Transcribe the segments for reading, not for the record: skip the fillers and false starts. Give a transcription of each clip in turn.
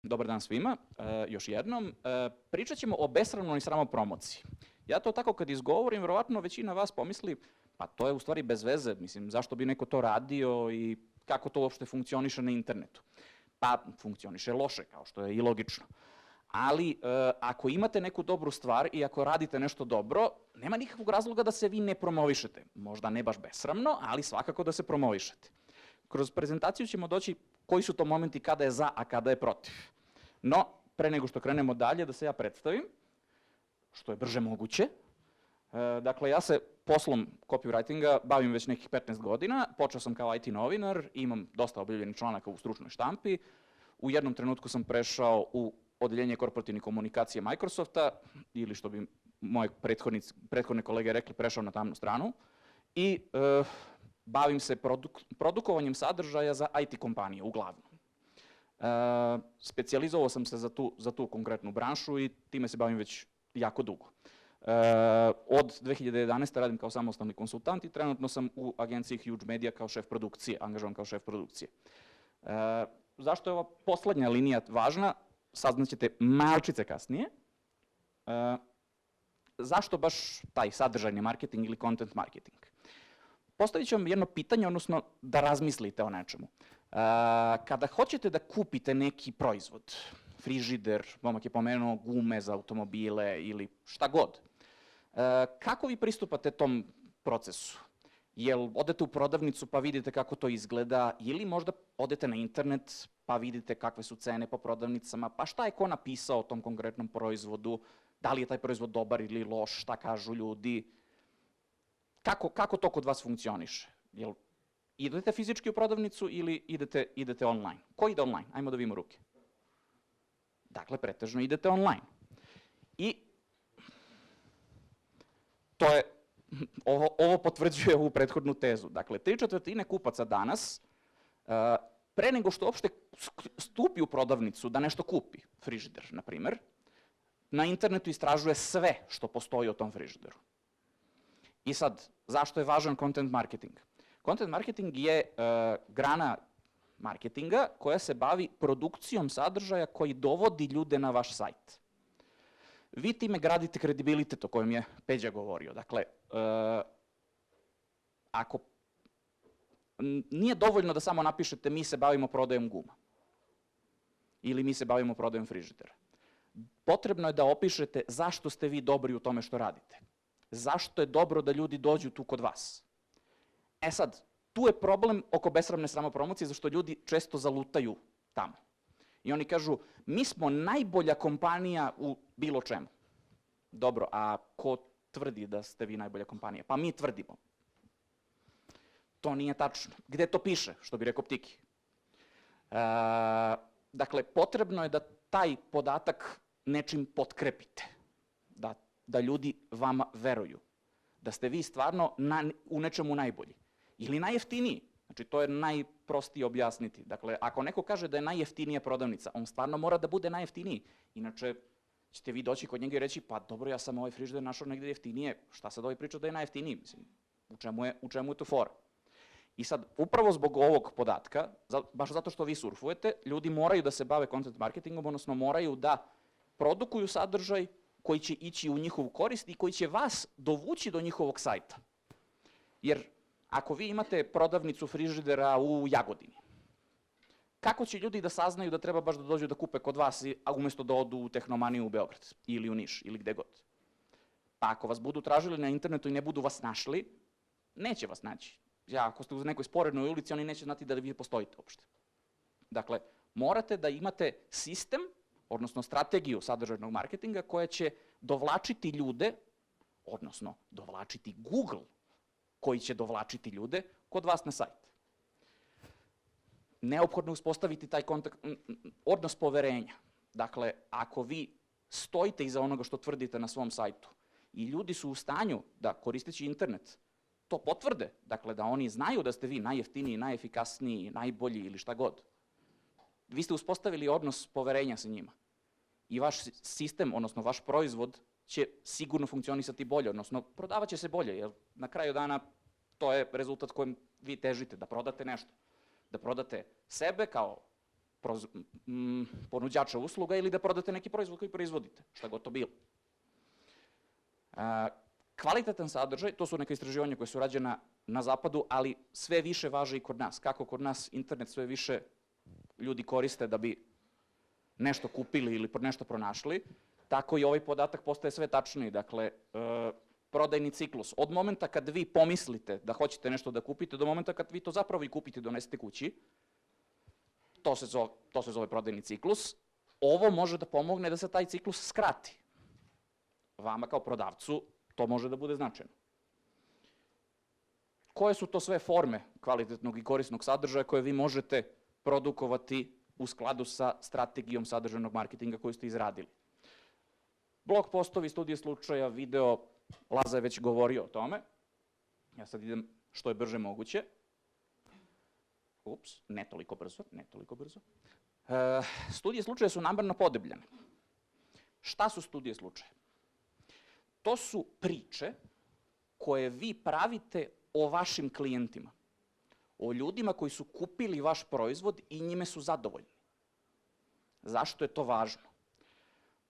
Dobar dan svima, još jednom. Pričat ćemo o besramnoj samopromociji. Ja to tako kad izgovorim, verovatno većina vas pomisli, pa to je u stvari bez veze, mislim, zašto bi neko to radio i kako to uopšte funkcioniše na internetu. Pa funkcioniše loše, kao što je i logično. Ali ako imate neku dobru stvar i ako radite nešto dobro, nema nikakvog razloga da se vi ne promovišete. Možda ne baš besramno, ali svakako da se promovišete. Kroz prezentaciju ćemo doći koji su to momenti kada je za, a kada je protiv. No, pre nego što krenemo dalje, da se ja predstavim, što je brže moguće. Dakle, ja se poslom copywritinga bavim već nekih 15 godina. Počeo sam kao IT novinar, imam dosta objavljenih članaka u stručnoj štampi. U jednom trenutku sam prešao u odeljenje korporativnih komunikacije Microsofta, ili što bi moje prethodne kolege rekli, prešao na tamnu stranu. I bavim se produkovanjem sadržaja za IT kompanije, uglavnom. Specijalizovao sam se za tu konkretnu branšu i time se bavim već jako dugo. Od 2011. radim kao samostalni konsultant i trenutno sam u agenciji Huge Media kao šef produkcije, angažovan kao šef produkcije. Zašto je ova poslednja linija važna? Saznaćete malčice kasnije. Zašto baš taj sadržajni marketing ili content marketing? Postavit ću vam jedno pitanje, odnosno da razmislite o nečemu. Kada hoćete da kupite neki proizvod, frižider, momak je pomenuo gume za automobile ili šta god, kako vi pristupate tom procesu? Jel odete u prodavnicu pa vidite kako to izgleda ili možda odete na internet pa vidite kakve su cene po prodavnicama, pa šta je ko napisao o tom konkretnom proizvodu, da li je taj proizvod dobar ili loš, šta kažu ljudi? Kako to kod vas funkcioniše? Jel idete fizički u prodavnicu ili idete online? Ko ide online? Ajmo da vidimo ruke. Dakle, pretežno idete online. I to je, ovo potvrđuje ovu prethodnu tezu. Dakle, 3/4 kupaca danas, pre nego što uopšte stupi u prodavnicu da nešto kupi, frižider, na primer, na internetu istražuje sve što postoji o tom frižideru. I sad, zašto je važan content marketing? Content marketing je grana marketinga koja se bavi produkcijom sadržaja koji dovodi ljude na vaš sajt. Vi time gradite kredibilitet o kojem je Peđa govorio. Dakle, ako nije dovoljno da samo napišete mi se bavimo prodajom guma ili mi se bavimo prodajom frižidera. Potrebno je da opišete zašto ste vi dobri u tome što radite. Zašto je dobro da ljudi dođu tu kod vas? E sad, tu je problem oko besramne samopromocije, zašto ljudi često zalutaju tamo. I oni kažu, mi smo najbolja kompanija u bilo čemu. Dobro, a ko tvrdi da ste vi najbolja kompanija? Pa mi tvrdimo. To nije tačno. Gde to piše, što bi rekao Ptiki? Dakle, potrebno je da taj podatak nečim potkrepite. Da ljudi vama veruju. Da ste vi stvarno u nečemu najbolji. Ili najjeftiniji. Znači, to je najprostije objasniti. Dakle, ako neko kaže da je najjeftinija prodavnica, on stvarno mora da bude najjeftiniji. Inače, ćete vi doći kod njega i reći, pa dobro, ja sam ovaj frižider našao negde jeftinije, šta sad ovaj priča da je najjeftiniji? Mislim, u čemu je to fora? I sad, upravo zbog ovog podatka, baš zato što vi surfujete, ljudi moraju da se bave content marketingom, odnosno moraju da produkuju sadržaj koji će ići u njihovu korist i koji će vas dovući do njihovog sajta. Jer ako vi imate prodavnicu frižidera u Jagodini, kako će ljudi da saznaju da treba baš da dođu da kupe kod vas, a umesto da odu u Tehnomaniju u Beograd ili u Niš ili gde god? Pa ako vas budu tražili na internetu i ne budu vas našli, neće vas naći. Ako ste u nekoj sporednoj ulici, oni neće znati da vi postojite uopšte. Dakle, morate da imate sistem, odnosno strategiju sadržajnog marketinga koja će dovlačiti ljude, odnosno dovlačiti Google, koji će dovlačiti ljude kod vas na sajt. Neophodno je uspostaviti taj odnos poverenja. Dakle, ako vi stojite iza onoga što tvrdite na svom sajtu i ljudi su u stanju da, koristeći internet, to potvrde, dakle da oni znaju da ste vi najjeftiniji, najefikasniji, najbolji ili šta god, vi ste uspostavili odnos poverenja sa njima. I vaš sistem, odnosno vaš proizvod, će sigurno funkcionisati bolje, odnosno prodavat će se bolje, jer na kraju dana to je rezultat kojem vi težite, da prodate nešto. Da prodate sebe kao ponuđača usluga ili da prodate neki proizvod koji proizvodite, šta god to bilo. Kvalitetan sadržaj, to su neka istraživanja koje su rađena na zapadu, ali sve više važe i kod nas. Kako kod nas internet sve više ljudi koriste da bi nešto kupili ili nešto pronašli, tako i ovaj podatak postaje sve tačniji. Dakle, prodajni ciklus. Od momenta kad vi pomislite da hoćete nešto da kupite, do momenta kad vi to zapravo i kupite i donesete kući, to se zove prodajni ciklus. Ovo može da pomogne da se taj ciklus skrati. Vama kao prodavcu to može da bude značajno. Koje su to sve forme kvalitetnog i korisnog sadržaja koje vi možete produkovati u skladu sa strategijom sadržajnog marketinga koju ste izradili? Blog postovi, studije slučaja, video, Laza je već govorio o tome. Ja sad idem što je brže moguće. Ups, ne toliko brzo. Studije slučaja su namerno podebljane. Šta su studije slučaja? To su priče koje vi pravite o vašim klijentima, o ljudima koji su kupili vaš proizvod i njime su zadovoljni. Zašto je to važno?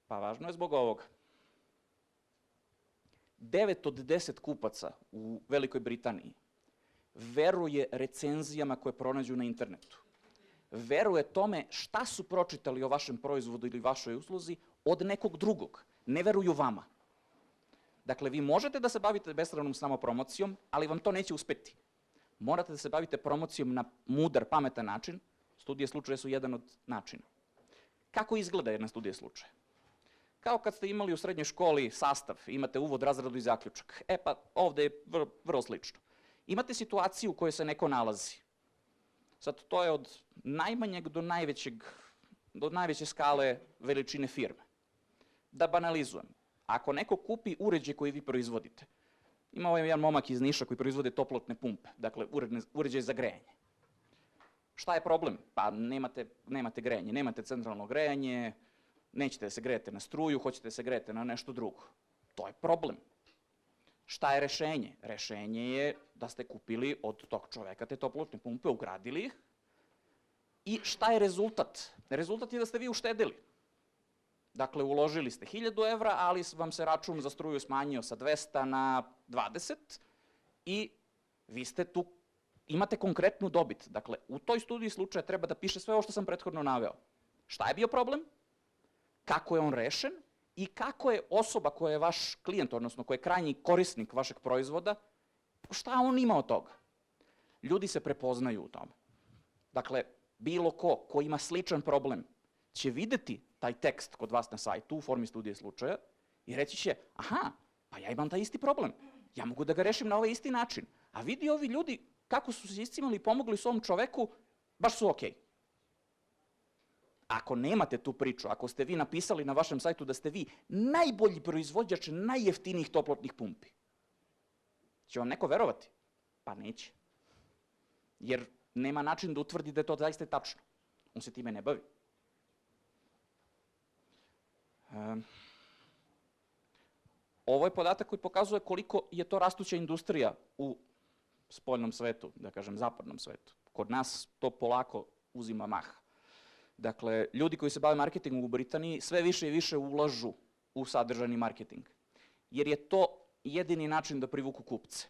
Pa važno je zbog ovoga. 9 od 10 kupaca u Velikoj Britaniji veruje recenzijama koje pronađu na internetu. Veruje tome šta su pročitali o vašem proizvodu ili vašoj usluzi od nekog drugog. Ne veruju vama. Dakle, vi možete da se bavite besramnom samopromocijom, ali vam to neće uspeti. Morate da se bavite promocijom na mudar, pametan način. Studije slučaja su jedan od načina. Kako izgleda jedna studija slučaja? Kao kad ste imali u srednjoj školi sastav, imate uvod, razradu i zaključak. Pa ovde je vrlo slično. Imate situaciju u kojoj se neko nalazi. Sad, to je od najmanjeg do najveće skale veličine firme. Da banalizujem. Ako neko kupi uređaj koji vi proizvodite, ima ovaj jedan momak iz Niša koji proizvode toplotne pumpe, dakle uređaj za grejanje. Šta je problem? Pa nemate grejanje, nemate centralno grejanje, nećete da se grejete na struju, hoćete da se grejete na nešto drugo. To je problem. Šta je rešenje? Rešenje je da ste kupili od tog čoveka te toplotne pumpe, ugradili ih. I šta je rezultat? Rezultat je da ste vi uštedili. Dakle, uložili ste 1000 evra, ali vam se račun za struju smanjio sa 200 na 20 i vi ste tu, imate konkretnu dobit. Dakle, u toj studiji slučaja treba da piše sve ovo što sam prethodno naveo. Šta je bio problem? Kako je on rešen? I kako je osoba koja je vaš klijent, odnosno koja je krajnji korisnik vašeg proizvoda, šta on ima od toga? Ljudi se prepoznaju u tome. Dakle, bilo ko ima sličan problem će videti taj tekst kod vas na sajtu u formi studije slučaja i reći će, aha, pa ja imam taj isti problem, ja mogu da ga rešim na ovaj isti način. A vidi ovi ljudi kako su se iscimali i pomogli svom čoveku, baš su okej. Ako nemate tu priču, ako ste vi napisali na vašem sajtu da ste vi najbolji proizvođač najjeftinijih toplotnih pumpi, će vam neko verovati? Pa neće. Jer nema način da utvrdi da je to zaista tačno. On se time ne bavi. Ovo je podatak koji pokazuje koliko je to rastuća industrija u spoljnom svetu, da kažem zapadnom svetu. Kod nas to polako uzima maha. Dakle, ljudi koji se bave marketingom u Britaniji sve više i više ulažu u sadržajni marketing. Jer je to jedini način da privuku kupce.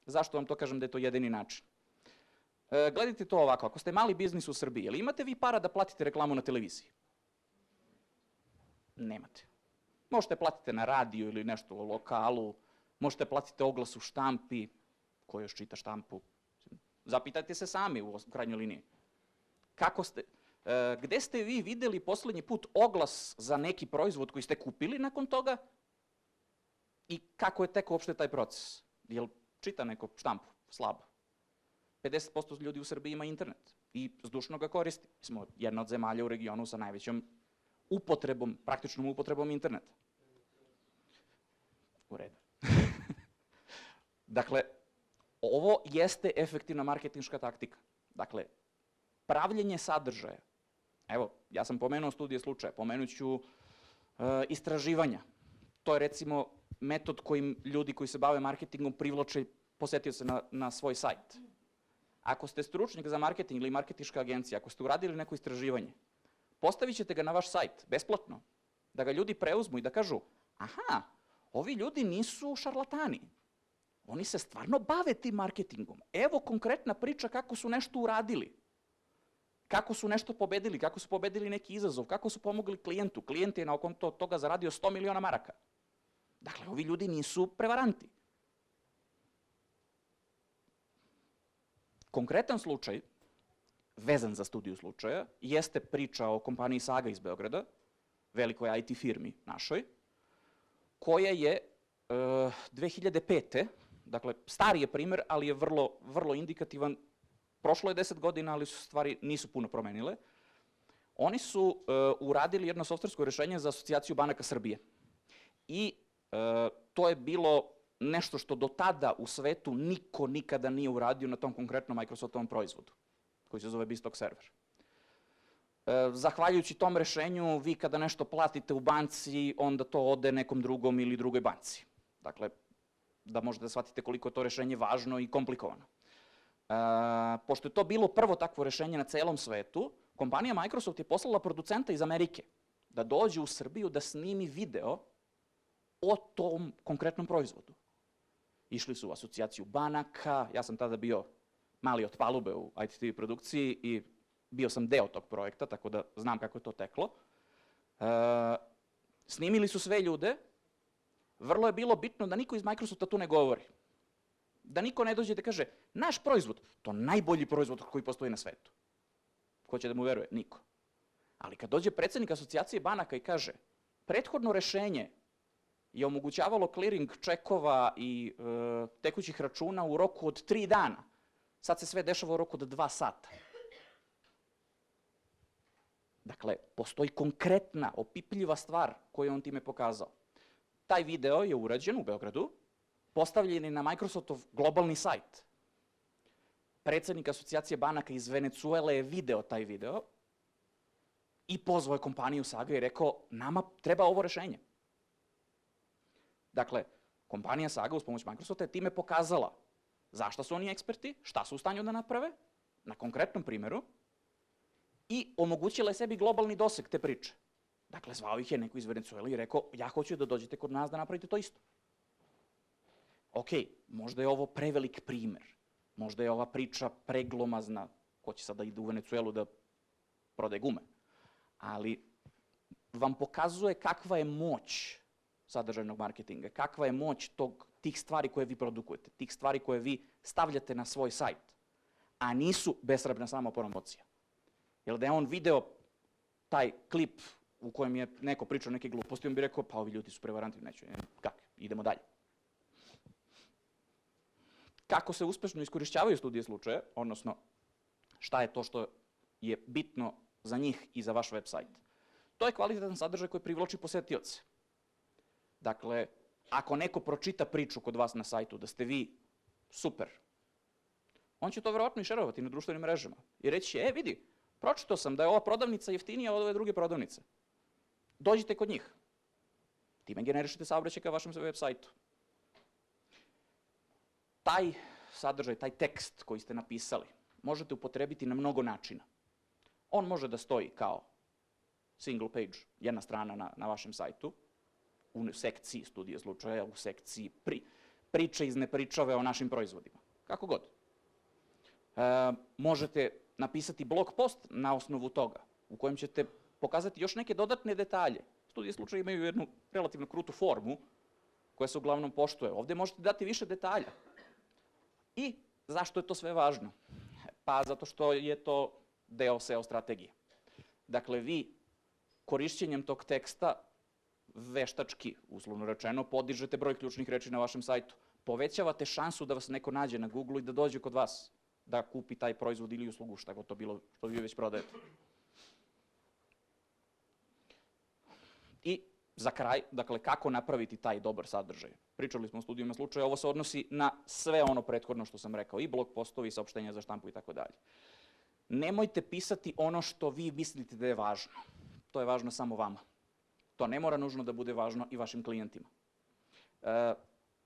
Zašto vam to kažem da je to jedini način? Gledajte to ovako, ako ste mali biznis u Srbiji, ili imate vi para da platite reklamu na televiziji? Nemate. Možete platiti na radiju ili nešto u lokalu, možete platiti oglas u štampi, ko još čita štampu. Zapitajte se sami u krajnjoj liniji. Gde ste vi videli poslednji put oglas za neki proizvod koji ste kupili nakon toga i kako je tekao uopšte taj proces? Jel čita neko štampu? Slabo. 50% ljudi u Srbiji ima internet i zdušno ga koristi. Mi smo jedna od zemalja u regionu sa najvećom upotrebom, praktičnom upotrebom interneta. U redu. Dakle, ovo jeste efektivna marketinška taktika. Dakle, pravljenje sadržaja. Evo, ja sam pomenuo studije slučaja, pomenut ću istraživanja. To je recimo metod kojim ljudi koji se bave marketingom privlače posetioce na svoj sajt. Ako ste stručnjak za marketing ili marketinška agencija, ako ste uradili neko istraživanje, postavit ćete ga na vaš sajt, besplatno, da ga ljudi preuzmu i da kažu, aha, ovi ljudi nisu šarlatani, oni se stvarno bave tim marketingom. Evo konkretna priča kako su nešto uradili, kako su nešto pobedili, kako su pobedili neki izazov, kako su pomogli klijentu. Klijent je nakon toga zaradio 100 miliona maraka. Dakle, ovi ljudi nisu prevaranti. Konkretan slučaj, vezan za studiju slučaja, jeste priča o kompaniji Saga iz Beograda, velikoj IT firmi našoj, koja je 2005. Dakle, stari je primer, ali je vrlo indikativan. Prošlo je 10 godina, ali su stvari nisu puno promenile. Oni su uradili jedno softversko rešenje za asocijaciju banaka Srbije. I to je bilo nešto što do tada u svetu niko nikada nije uradio na tom konkretnom Microsoftovom proizvodu, koji se zove Bistok server. Zahvaljujući tom rešenju, vi kada nešto platite u banci, onda to ode nekom drugom ili drugoj banci. Dakle, da možete da shvatite koliko je to rešenje važno i komplikovano. Pošto je to bilo prvo takvo rešenje na celom svetu, kompanija Microsoft je poslala producenta iz Amerike da dođe u Srbiju da snimi video o tom konkretnom proizvodu. Išli su u asocijaciju banaka, ja sam tada bio mali od palube u ITV produkciji i bio sam deo tog projekta, tako da znam kako je to teklo. Snimili su sve ljude, vrlo je bilo bitno da niko iz Microsofta tu ne govori. Da niko ne dođe da kaže, naš proizvod, to najbolji proizvod koji postoji na svetu. Ko će da mu veruje? Niko. Ali kad dođe predsednik asocijacije banaka i kaže, prethodno rešenje je omogućavalo clearing čekova i tekućih računa u roku od 3 dana. Sad se sve dešava u roku od 2 sata. Dakle, postoji konkretna, opipljiva stvar koju je on time pokazao. Taj video je urađen u Beogradu, postavljen je na Microsoftov globalni sajt. Predsednik asocijacije banaka iz Venecuele je video taj video i pozvao je kompaniju Saga i rekao, nama treba ovo rešenje. Dakle, kompanija Saga uz pomoć Microsofta je time pokazala zašto su oni eksperti, šta su u stanju da naprave, na konkretnom primjeru, i omogućila je sebi globalni doseg te priče. Dakle, zvao ih je neko iz Venecuele i rekao, ja hoću da dođete kod nas da napravite to isto. Ok, možda je ovo prevelik primer, možda je ova priča preglomazna, ko će sada ide u Venecuelu da prodaje gume, ali vam pokazuje kakva je moć sadržajnog marketinga, kakva je moć tih stvari koje vi produkujete, tih stvari koje vi stavljate na svoj sajt, a nisu besramna samo promocija. Jer da je on video taj klip u kojem je neko pričao neke gluposti, on bi rekao, pa ovi ljudi su prevaranti, neću, kako, idemo dalje. Kako se uspešno iskorišćavaju studije slučaja, odnosno šta je to što je bitno za njih i za vaš web sajt. To je kvalitetan sadržaj koji privlači posetioce. Dakle, ako neko pročita priču kod vas na sajtu da ste vi super, on će to verovatno i šerovati na društvenim mrežama i reći će, vidi, pročitao sam da je ova prodavnica jeftinija od ove druge prodavnice. Dođite kod njih. Time generišete saobraćaj ka vašem web sajtu. Taj sadržaj, taj tekst koji ste napisali, možete upotrebiti na mnogo načina. On može da stoji kao single page, jedna strana na vašem sajtu, u sekciji studije slučaja, u sekciji priče iz nepričave o našim proizvodima. Kako god. Možete napisati blog post na osnovu toga, u kojem ćete pokazati još neke dodatne detalje. Studije slučaja imaju jednu relativno krutu formu, koja se uglavnom poštuje. Ovde možete dati više detalja. I zašto je to sve važno? Pa zato što je to deo SEO strategije. Dakle, vi korišćenjem tog teksta veštački, uslovno rečeno, podižete broj ključnih reči na vašem sajtu. Povećavate šansu da vas neko nađe na Google-u i da dođe kod vas da kupi taj proizvod ili uslugu, šta god to bilo što vi već prodajete. I za kraj, dakle, kako napraviti taj dobar sadržaj? Pričali smo o studijima slučaja, ovo se odnosi na sve ono prethodno što sam rekao, i blog postovi, i saopštenja za štampu i tako dalje. Nemojte pisati ono što vi mislite da je važno. To je važno samo vama. To ne mora nužno da bude važno i vašim klijentima.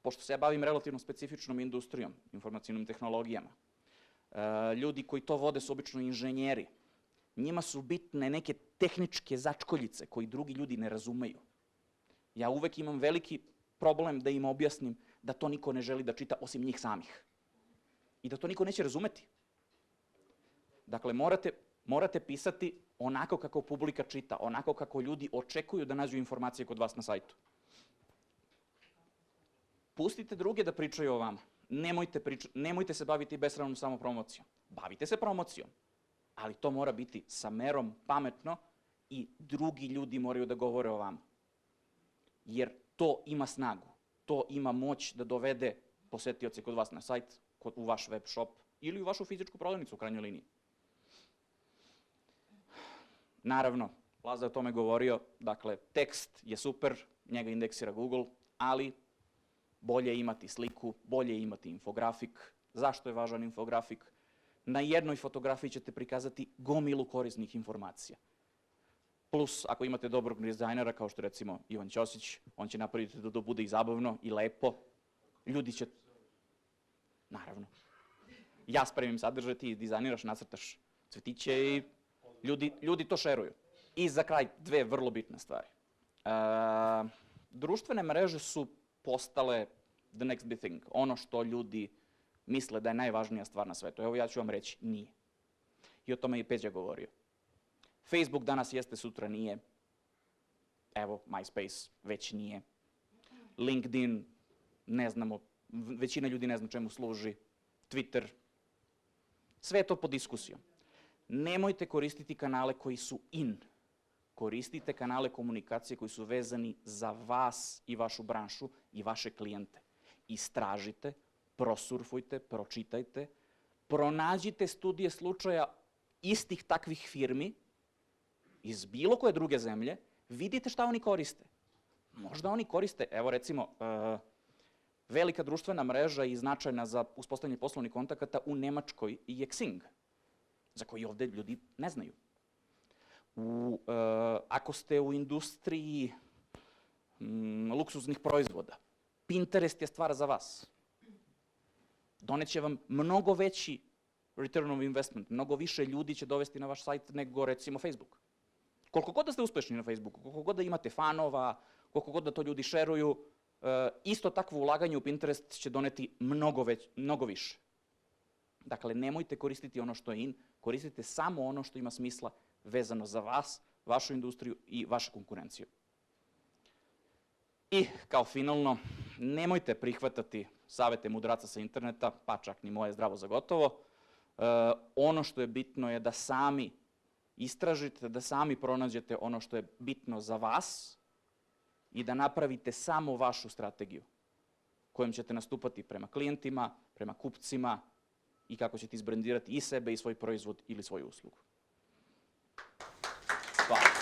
Pošto se ja bavim relativno specifičnom industrijom, informacijnim tehnologijama, Ljudi koji to vode su obično inženjeri. Njima su bitne neke tehničke začkoljice koji drugi ljudi ne razumeju. Ja uvek imam veliki problem da im objasnim da to niko ne želi da čita osim njih samih. I da to niko neće razumeti. Dakle, morate pisati onako kako publika čita, onako kako ljudi očekuju da nađu informacije kod vas na sajtu. Pustite druge da pričaju o vama. Nemojte se baviti besramnom samopromocijom. Bavite se promocijom, ali to mora biti sa merom, pametno i drugi ljudi moraju da govore o vama. Jer to ima snagu, to ima moć da dovede posetioce kod vas na sajt, u vaš web shop ili u vašu fizičku prodavnicu u krajnjoj liniji. Naravno, Laza je o tome govorio, dakle, tekst je super, njega indeksira Google, ali bolje je imati sliku, bolje je imati infografik. Zašto je važan infografik? Na jednoj fotografiji ćete prikazati gomilu korisnih informacija. Plus, ako imate dobrog dizajnera, kao što je recimo Ivan Ćosić, on će napraviti da to bude i zabavno i lepo. Ljudi će... Naravno. Ja spremim sadržaj, ti dizajniraš, nacrtaš cvetiće i ljudi to šeruju. I za kraj, dve vrlo bitne stvari. Društvene mreže su postale the next big thing. Ono što ljudi misle da je najvažnija stvar na svetu. Evo ja ću vam reći, nije. I o tome je i Peđa govorio. Facebook danas jeste, sutra nije. Evo, MySpace već nije. LinkedIn, ne znamo, većina ljudi ne zna čemu služi. Twitter, sve je to pod diskusijom. Nemojte koristiti kanale koji su in. Koristite kanale komunikacije koji su vezani za vas i vašu branšu i vaše klijente. Istražite, prosurfujte, pročitajte, pronađite studije slučaja istih takvih firmi iz bilo koje druge zemlje, vidite šta oni koriste. Možda oni koriste, evo recimo, velika društvena mreža i značajna za uspostavljanje poslovnih kontakata u Nemačkoj je Xing, za koji ovde ljudi ne znaju. Ako ste u industriji luksuznih proizvoda, Pinterest je stvar za vas. Doneće vam mnogo veći return of investment, mnogo više ljudi će dovesti na vaš sajt nego recimo Facebook. Koliko god da ste uspešni na Facebooku, koliko god da imate fanova, koliko god da to ljudi šeruju, isto takvo ulaganje u Pinterest će doneti mnogo više. Dakle, nemojte koristiti ono što je in, koristite samo ono što ima smisla vezano za vas, vašu industriju i vašu konkurenciju. I kao finalno, nemojte prihvatati savete mudraca sa interneta, pa čak ni moje zdravo za gotovo. Ono što je bitno je da sami istražite, da sami pronađete ono što je bitno za vas i da napravite samo vašu strategiju kojom ćete nastupati prema klijentima, prema kupcima i kako ćete izbrendirati i sebe i svoj proizvod ili svoju uslugu. Hvala.